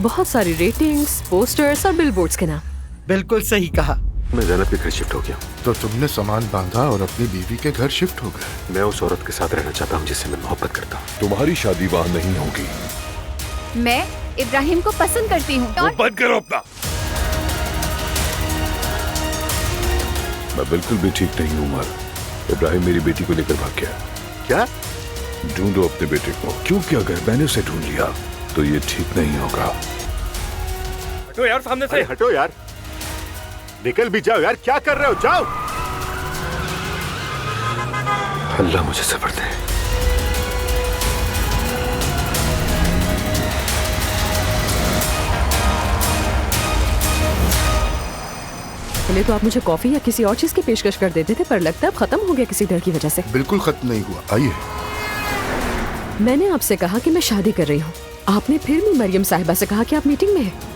बहुत सारी ratings, posters और बिलबोर्ड्स के नाम। बिल्कुल सही कहा। मैं ज़ैनब के घर शिफ्ट हो गया। तो तुमने सामान बांधा और अपनी बीवी के घर शिफ्ट हो गए। मैं उस औरत के साथ रहना चाहता हूँ जिससे मैं मोहब्बत करता हूँ। तुम्हारी शादी वहाँ नहीं होगी। मैं इब्राहिम को पसंद करती हूँ। बंद करो अपना। मैं बिल्कुल भी ठीक नहीं हूँ उमर। इब्राहिम मेरी बेटी को लेकर भाग गया। क्या? ढूंढो अपने बेटे को, क्योंकि अगर मैंने उसे ढूंढ लिया तो ये ठीक नहीं होगा। हटो यार सामने से। हटो यार, निकल भी जाओ यार, क्या कर रहे हो? जाओ। अल्लाह मुझे सब्र दे। पहले तो आप मुझे कॉफी या किसी और चीज की पेशकश कर देते थे, पर लगता है अब खत्म हो गया किसी डर की वजह से। बिल्कुल खत्म नहीं हुआ। आइए। मैंने आपसे कहा कि मैं शादी कर रही हूँ, आपने फिर भी मरियम साहिबा से कहा कि आप मीटिंग में हैं।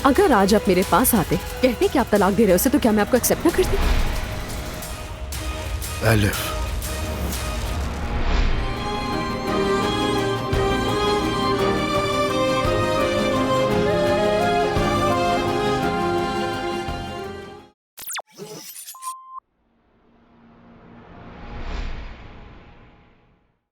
अगर आज आप मेरे पास आते, कहते कि आप तलाक दे रहे हो उसे, तो क्या मैं आपको एक्सेप्ट न करती? एलिफ,